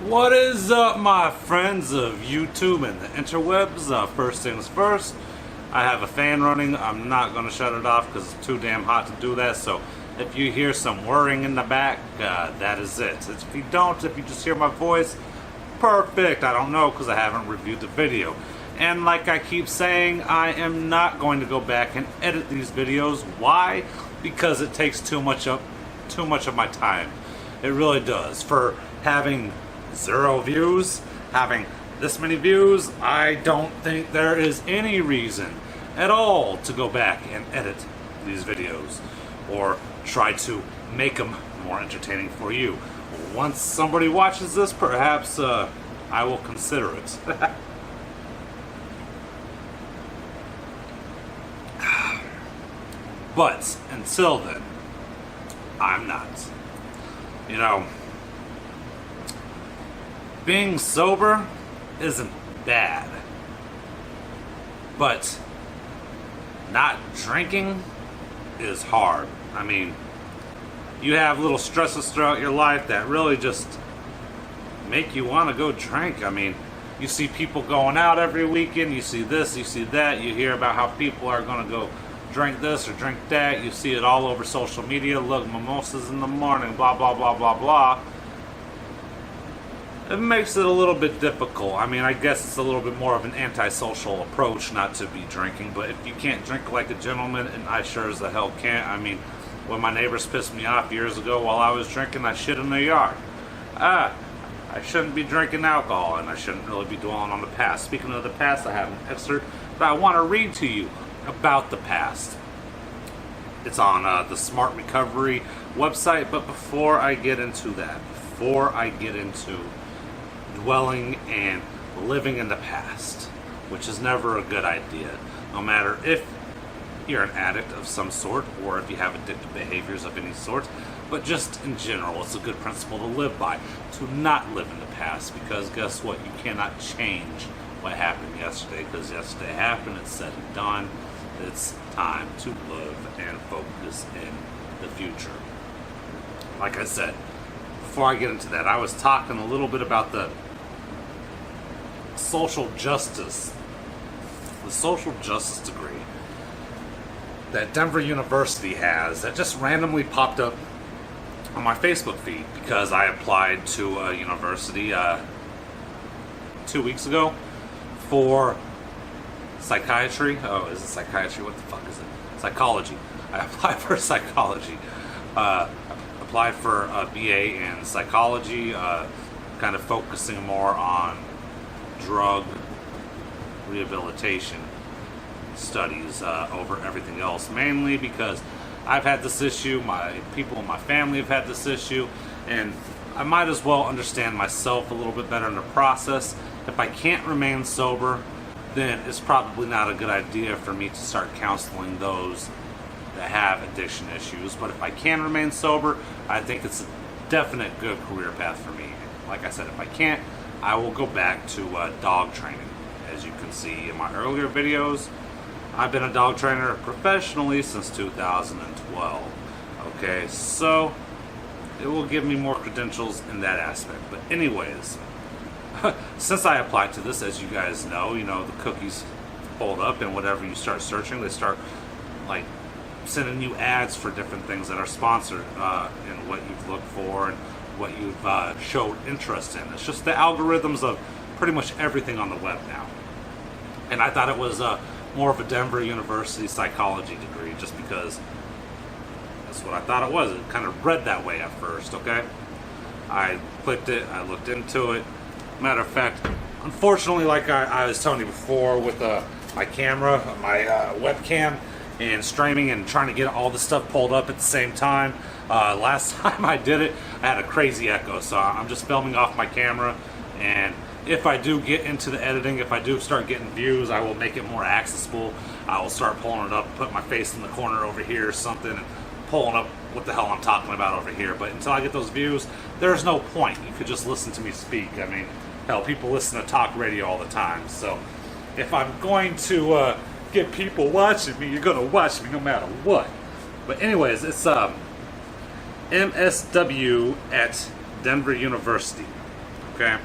What is up, my friends of YouTube and the interwebs? First things first, I have a fan running. I'm not going to shut it off because it's too damn hot to do that. So if you hear some whirring in the back, that is it. If you don't, if you just hear my voice, perfect. I don't know because I haven't reviewed the video. And like I keep saying, I am not going to go back and edit these videos. Why? Because it takes too much of my time. It really does. For having 0 views, having this many views, I don't think there is any reason at all to go back and edit these videos or try to make them more entertaining for you. Once somebody watches this, perhaps I will consider it. But until then, I'm not. You know, being sober isn't bad, but not drinking is hard. I mean, you have little stresses throughout your life that really just make you want to go drink. I mean, you see people going out every weekend, you see this, you see that, you hear about how people are going to go drink this or drink that, you see it all over social media, look, mimosas in the morning, blah, blah, blah, blah, blah. It makes it a little bit difficult. I mean, I guess it's a little bit more of an antisocial approach not to be drinking, but if you can't drink like a gentleman, and I sure as the hell can't. I mean, when my neighbors pissed me off years ago while I was drinking, I shit in their yard. I shouldn't be drinking alcohol, and I shouldn't really be dwelling on the past. Speaking of the past, I have an excerpt that I want to read to you about the past. It's on the Smart Recovery website, but before I get into that, before I get into dwelling and living in the past, which is never a good idea, no matter if you're an addict of some sort or if you have addictive behaviors of any sort, but just in general, it's a good principle to live by, to not live in the past, because guess what? You cannot change what happened yesterday, because yesterday happened, it's said and done. It's time to live and focus in the future. Like I said, before I get into that, I was talking a little bit about the social justice degree that Denver University has that just randomly popped up on my Facebook feed because I applied to a university 2 weeks ago for psychiatry. Oh, is it psychiatry? What the fuck is it? Psychology. I applied for psychology. Applied for a BA in psychology, kind of focusing more on drug rehabilitation studies over everything else, mainly because I've had this issue, my people in my family have had this issue, and I might as well understand myself a little bit better in the process. If I can't remain sober, then it's probably not a good idea for me to start counseling those that have addiction issues. But if I can remain sober, I think it's a definite good career path for me. Like I said, if I can't, I will go back to dog training. As you can see in my earlier videos, I've been a dog trainer professionally since 2012. Okay, so it will give me more credentials in that aspect. But anyways, since I applied to this, as you guys know, the cookies hold up, and whatever you start searching, they start like sending you ads for different things that are sponsored in what you've looked for and what you've showed interest in. It's just the algorithms of pretty much everything on the web now. And I thought it was more of a Denver University psychology degree just because that's what I thought it was. It kind of read that way at first, okay? I clicked it, I looked into it. Matter of fact, unfortunately, like I was telling you before, with my camera, my webcam, and streaming and trying to get all the stuff pulled up at the same time, last time I did it, I had a crazy echo, so I'm just filming off my camera, and if I do get into the editing, if I do start getting views, I will make it more accessible. I will start pulling it up, put my face in the corner over here or something, and pulling up what the hell I'm talking about over here. But until I get those views, there's no point. You could just listen to me speak. I mean, hell, people listen to talk radio all the time. So if I'm going to get people watching me, you're going to watch me no matter what. But anyways, it's MSW at Denver University. Okay.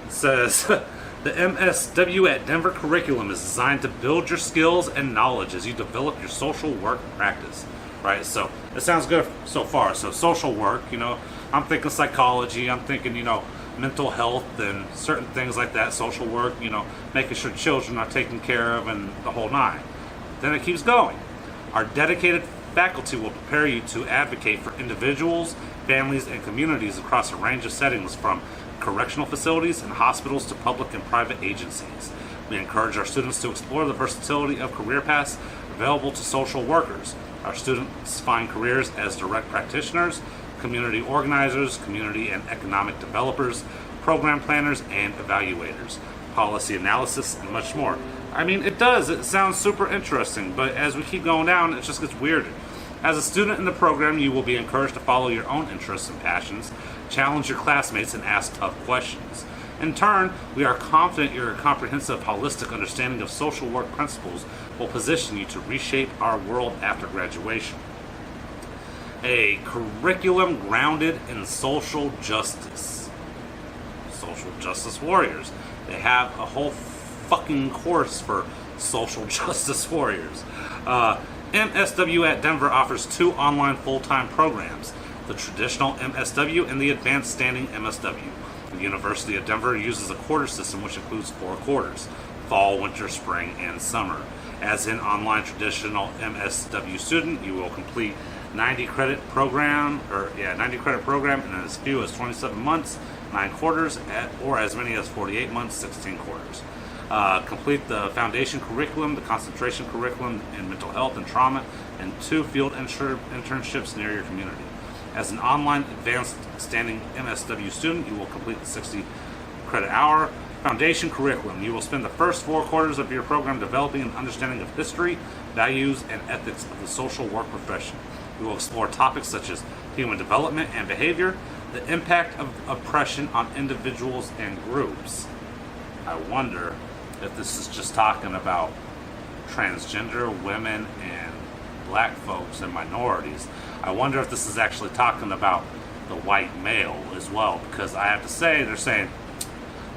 It says the MSW at Denver curriculum is designed to build your skills and knowledge as you develop your social work practice. Right? So it sounds good so far. So social work, I'm thinking psychology, I'm thinking, mental health and certain things like that, social work, making sure children are taken care of and the whole nine. Then it keeps going. Our dedicated faculty will prepare you to advocate for individuals, families, and communities across a range of settings from correctional facilities and hospitals to public and private agencies. We encourage our students to explore the versatility of career paths available to social workers. Our students find careers as direct practitioners, community organizers, community and economic developers, program planners, and evaluators, policy analysis, and much more. I mean, it does. It sounds super interesting, but as we keep going down, it just gets weirder. As a student in the program, you will be encouraged to follow your own interests and passions, challenge your classmates, and ask tough questions. In turn, we are confident your comprehensive, holistic understanding of social work principles will position you to reshape our world after graduation. A curriculum grounded in social justice. Social justice warriors. They have a whole fucking course for social justice warriors. MSW at Denver offers 2 online full-time programs, the traditional MSW and the advanced standing MSW. The University of Denver uses a quarter system which includes 4 quarters, fall, winter, spring, and summer. As an online traditional MSW student, you will complete 90 credit program in as few as 27 months, 9 quarters, or as many as 48 months, 16 quarters. Complete the foundation curriculum, the concentration curriculum in mental health and trauma, and 2 field internships near your community. As an online advanced standing MSW student, you will complete the 60 credit hour foundation curriculum. You will spend the first 4 quarters of your program developing an understanding of history, values, and ethics of the social work profession. We will explore topics such as human development and behavior, the impact of oppression on individuals and groups. I wonder if this is just talking about transgender women and black folks and minorities. I wonder if this is actually talking about the white male as well, because I have to say, they're saying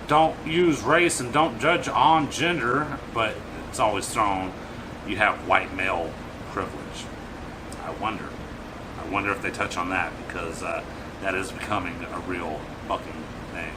don't use race and don't judge on gender, but it's always thrown, you have white male privilege. I wonder if they touch on that, because that is becoming a real fucking thing.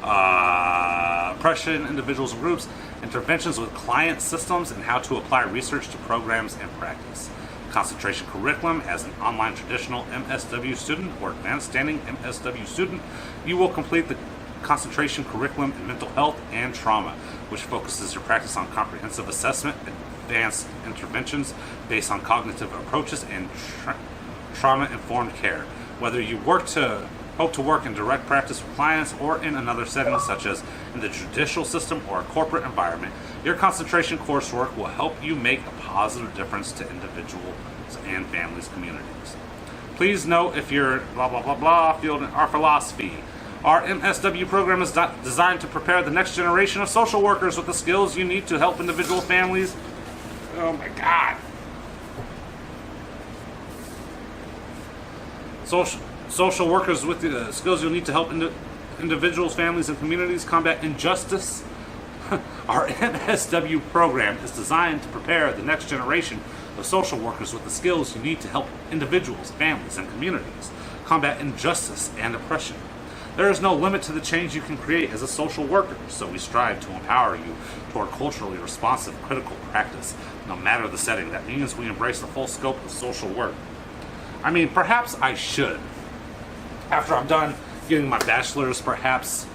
Oppression, individuals and groups, interventions with client systems, and how to apply research to programs and practice. Concentration curriculum. As an online traditional MSW student or advanced standing MSW student, you will complete the concentration curriculum in mental health and trauma, which focuses your practice on comprehensive assessment, advanced interventions based on cognitive approaches, and trauma-informed care. Whether you hope to work in direct practice with clients or in another setting, such as in the judicial system or a corporate environment, your concentration coursework will help you make a positive difference to individuals and families' communities. Please note, if you're blah blah blah blah field in our philosophy, our MSW program is designed to prepare the next generation of social workers with the skills you need to help individual families. Oh my God. Social workers with the skills you'll need to help individuals, families, and communities combat injustice. Our MSW program is designed to prepare the next generation of social workers with the skills you need to help individuals, families, and communities combat injustice and oppression. There is no limit to the change you can create as a social worker, so we strive to empower you toward culturally responsive, critical practice, no matter the setting. That means we embrace the full scope of social work. I mean, perhaps I should. After I'm done getting my bachelor's, perhaps...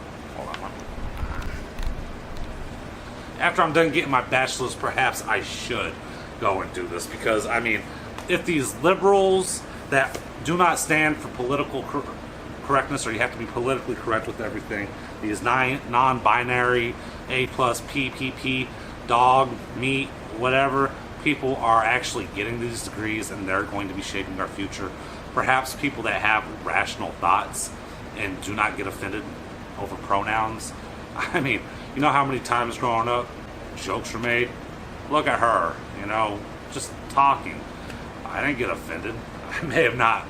After I'm done getting my bachelor's, perhaps I should go and do this. Because, I mean, if these liberals that do not stand for political correctness, or you have to be politically correct with everything, these non-binary, A+, PPP, dog, meat, whatever, people are actually getting these degrees and they're going to be shaping our future. Perhaps people that have rational thoughts and do not get offended over pronouns. I mean, you know how many times growing up jokes were made? Look at her, just talking. I didn't get offended. I may have not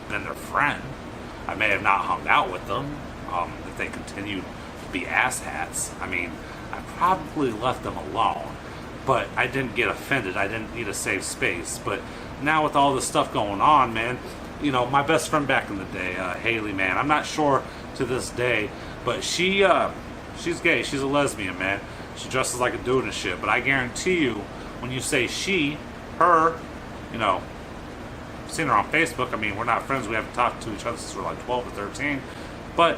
been their friend, I may have not hung out with them if they continued to be asshats. I mean, I probably left them alone, but I didn't get offended. I didn't need a safe space. But now with all this stuff going on, man, you know, my best friend back in the day, Haley, man, I'm not sure to this day, but she's gay. She's a lesbian, man. She dresses like a dude and shit. But I guarantee you, when you say she, her, you know, I've seen her on Facebook. I mean, we're not friends. We haven't talked to each other since we're like 12 or 13. But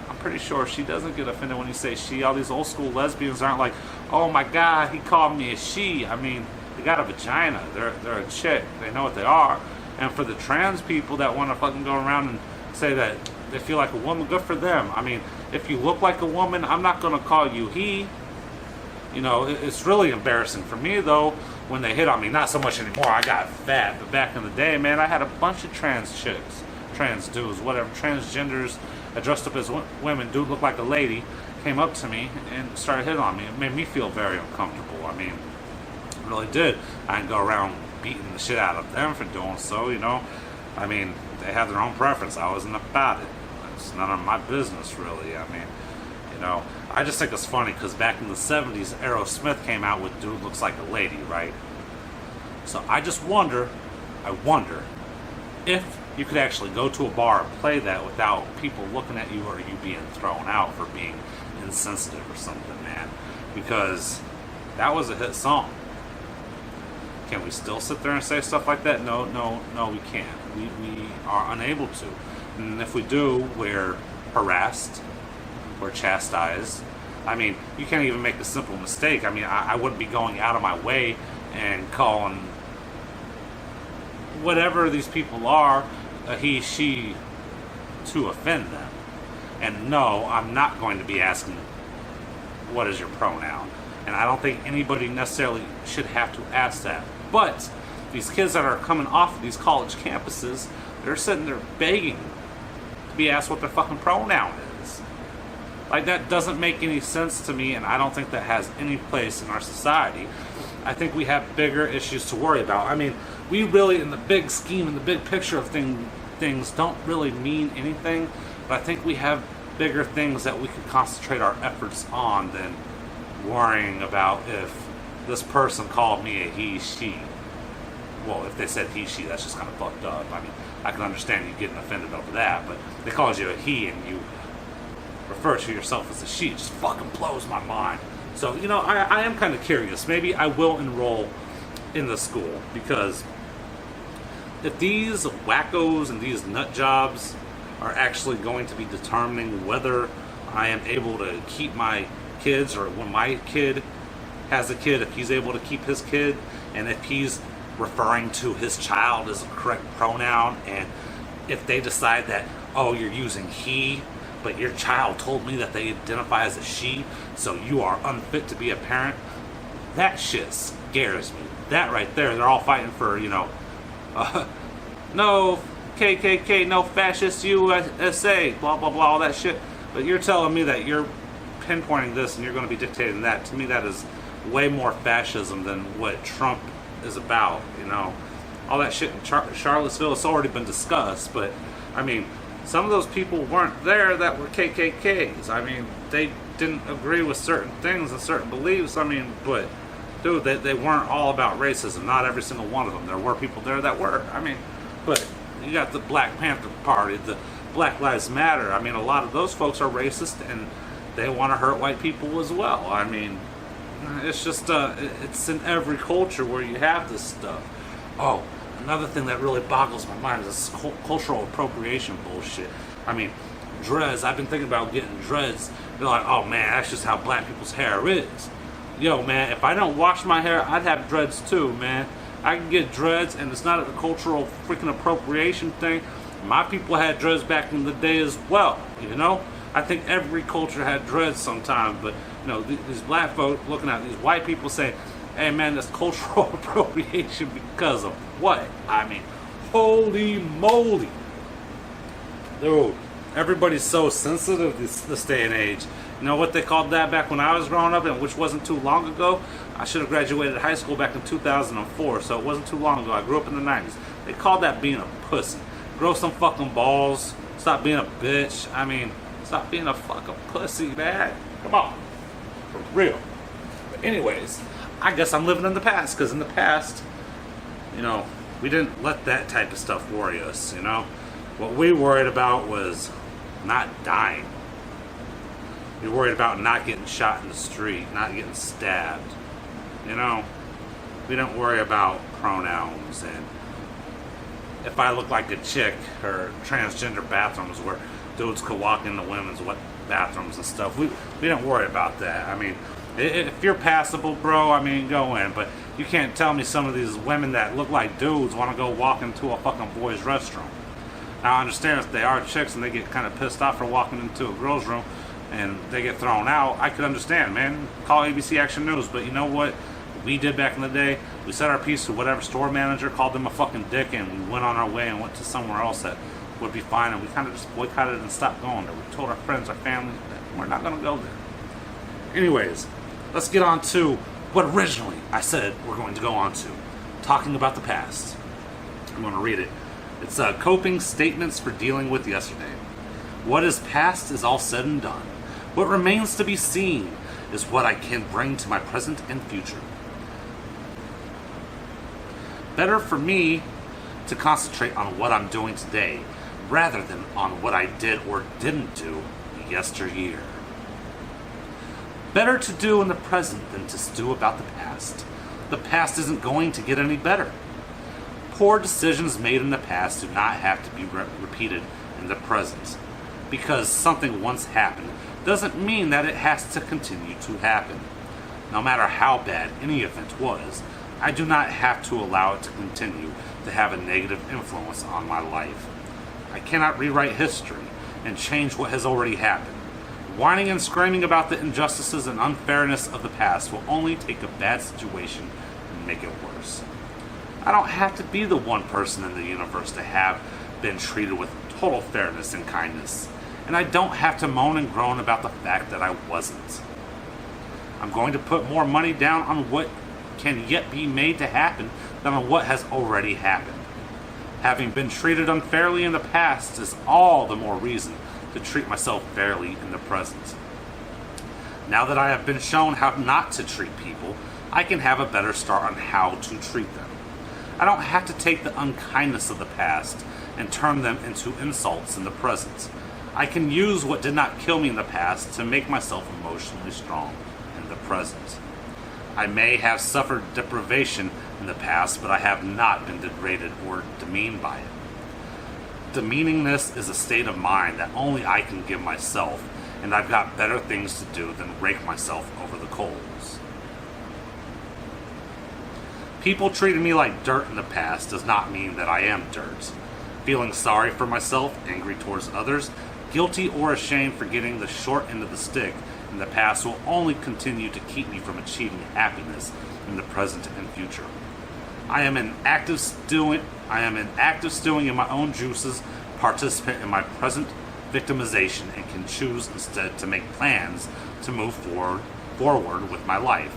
I'm pretty sure she doesn't get offended when you say she. All these old school lesbians aren't like, oh my God, he called me a she. I mean, they got a vagina. They're a chick. They know what they are. And for the trans people that want to fucking go around and say that they feel like a woman, good for them. I mean, if you look like a woman, I'm not going to call you he. You know, it's really embarrassing for me, though, when they hit on me. Not so much anymore. I got fat. But back in the day, man, I had a bunch of trans chicks, trans dudes, whatever, transgenders that dressed up as women, dude looked like a lady, came up to me and started hitting on me. It made me feel very uncomfortable. I mean, it really did. I didn't go around beating the shit out of them for doing so, you know. I mean, they have their own preference. I wasn't about it. It's none of my business, really. I mean, you know, I just think it's funny because back in the 70s, Aerosmith came out with Dude Looks Like a Lady, right? So I just wonder if you could actually go to a bar and play that without people looking at you or you being thrown out for being insensitive or something, man. Because that was a hit song. Can we still sit there and say stuff like that? No, we can't. We are unable to. And if we do, we're harassed, we're chastised. I mean, you can't even make a simple mistake. I mean, I wouldn't be going out of my way and calling whatever these people are a he, she to offend them. And no, I'm not going to be asking, what is your pronoun? And I don't think anybody necessarily should have to ask that. But these kids that are coming off of these college campuses, they're sitting there begging to be asked what their fucking pronoun is. Like, that doesn't make any sense to me, and I don't think that has any place in our society. I think we have bigger issues to worry about. I mean, we really, in the big scheme, in the big picture of things don't really mean anything, but I think we have bigger things that we could concentrate our efforts on than worrying about if this person called me a he, she. Well, if they said he, she, that's just kind of fucked up. I mean, I can understand you getting offended over that, but they called you a he and you refer to yourself as a she. It just fucking blows my mind. So, you know, I am kind of curious. Maybe I will enroll in the school, because if these wackos and these nut jobs are actually going to be determining whether I am able to keep my kids, or when my kid has a kid, if he's able to keep his kid, and if he's referring to his child as a correct pronoun, and if they decide that, oh, you're using he, but your child told me that they identify as a she, so you are unfit to be a parent, that shit scares me. That right there, they're all fighting for, you know, no KKK, no fascist USA, blah, blah, blah, all that shit. But you're telling me that you're pinpointing this and you're going to be dictating that. To me, that is way more fascism than what Trump is about, you know. All that shit in Charlottesville, it's already been discussed, but, I mean, some of those people weren't there that were KKKs. I mean, they didn't agree with certain things and certain beliefs. I mean, but, dude, they weren't all about racism. Not every single one of them. There were people there that were. I mean, but you got the Black Panther Party, the Black Lives Matter. I mean, a lot of those folks are racist, and they want to hurt white people as well. I mean, it's just, it's in every culture where you have this stuff. Oh, another thing that really boggles my mind is this cultural appropriation bullshit. I mean, dreads, I've been thinking about getting dreads. They're like, oh man, that's just how black people's hair is. Yo, man, if I don't wash my hair, I'd have dreads too, man. I can get dreads, and it's not a cultural freaking appropriation thing. My people had dreads back in the day as well, you know? I think every culture had dreads sometimes, but, you know, these black folk looking at these white people saying, hey, man, that's cultural appropriation because of what? I mean, holy moly. Dude, everybody's so sensitive this day and age. You know what they called that back when I was growing up, and which wasn't too long ago? I should have graduated high school back in 2004, so it wasn't too long ago. I grew up in the 90s. They called that being a pussy. Grow some fucking balls. Stop being a bitch. I mean, stop being a fucking pussy, man. Come on. For real. But anyways, I guess I'm living in the past, because in the past, you know, we didn't let that type of stuff worry us, you know? What we worried about was not dying. We worried about not getting shot in the street, not getting stabbed. You know? We don't worry about pronouns and if I look like a chick, or transgender bathrooms where dudes could walk into women's bathrooms and stuff. We don't worry about that. I mean, if you're passable, bro, I mean, go in. But you can't tell me some of these women that look like dudes want to go walk into a fucking boys' restroom. Now, I understand if they are chicks and they get kind of pissed off for walking into a girl's room and they get thrown out, I could understand, man. Call ABC Action News. But you know what we did back in the day? We said our piece to whatever store manager, called them a fucking dick, and we went on our way and went to somewhere else that would be fine, and we kind of just boycotted and stopped going there. We told our friends, our family, that we're not going to go there. Anyways, let's get on to what originally I said we're going to go on to. Talking about the past. I'm going to read it. It's coping statements for dealing with yesterday. What is past is all said and done. What remains to be seen is what I can bring to my present and future. Better for me to concentrate on what I'm doing today rather than on what I did or didn't do yesteryear. Better to do in the present than to stew about the past. The past isn't going to get any better. Poor decisions made in the past do not have to be repeated in the present. Because something once happened doesn't mean that it has to continue to happen. No matter how bad any event was, I do not have to allow it to continue to have a negative influence on my life. I cannot rewrite history and change what has already happened. Whining and screaming about the injustices and unfairness of the past will only take a bad situation and make it worse. I don't have to be the one person in the universe to have been treated with total fairness and kindness, and I don't have to moan and groan about the fact that I wasn't. I'm going to put more money down on what can yet be made to happen than on what has already happened. Having been treated unfairly in the past is all the more reason to treat myself fairly in the present. Now that I have been shown how not to treat people, I can have a better start on how to treat them. I don't have to take the unkindness of the past and turn them into insults in the present. I can use what did not kill me in the past to make myself emotionally strong in the present. I may have suffered deprivation in the past, but I have not been degraded or demeaned by it. Demeaningness is a state of mind that only I can give myself, and I've got better things to do than rake myself over the coals. People treating me like dirt in the past does not mean that I am dirt. Feeling sorry for myself, angry towards others, guilty or ashamed for getting the short end of the stick in the past will only continue to keep me from achieving happiness in the present and future. I am an active stewing in my own juices, participant in my present victimization, and can choose instead to make plans to move forward with my life.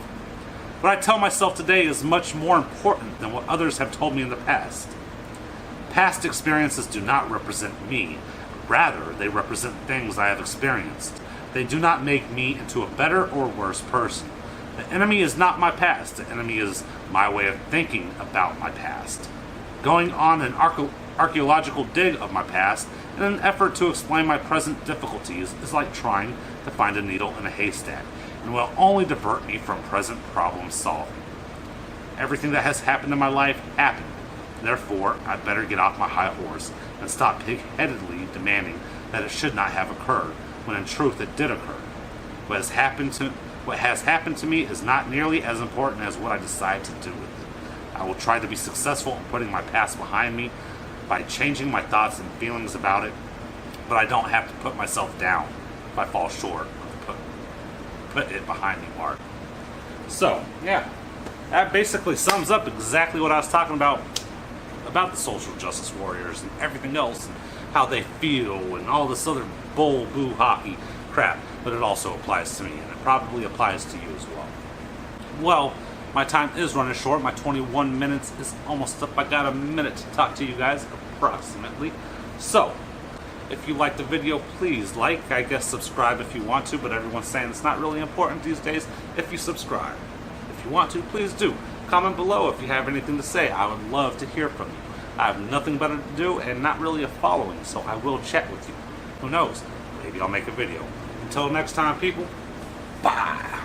What I tell myself today is much more important than what others have told me in the past. Past experiences do not represent me. Rather, they represent things I have experienced. They do not make me into a better or worse person. The enemy is not my past. The enemy is my way of thinking about my past. Going on an archaeological dig of my past in an effort to explain my present difficulties is like trying to find a needle in a haystack, and will only divert me from present problem solving. Everything that has happened in my life happened. Therefore, I better get off my high horse and stop pig-headedly demanding that it should not have occurred, when in truth it did occur. What has happened to me is not nearly as important as what I decide to do with it. I will try to be successful in putting my past behind me by changing my thoughts and feelings about it, but I don't have to put myself down if I fall short of put it behind me mark. So, yeah, that basically sums up exactly what I was talking about the social justice warriors and everything else, and how they feel and all this other bull boo hockey crap, but it also applies to me, and it probably applies to you as well. Well, my time is running short. My 21 minutes is almost up. I got a minute to talk to you guys, approximately. So, if you like the video, please like, I guess subscribe if you want to, but everyone's saying it's not really important these days if you subscribe. If you want to, please do. Comment below if you have anything to say. I would love to hear from you. I have nothing better to do and not really a following, so I will chat with you. Who knows? Maybe I'll make a video. Until next time, people, bye!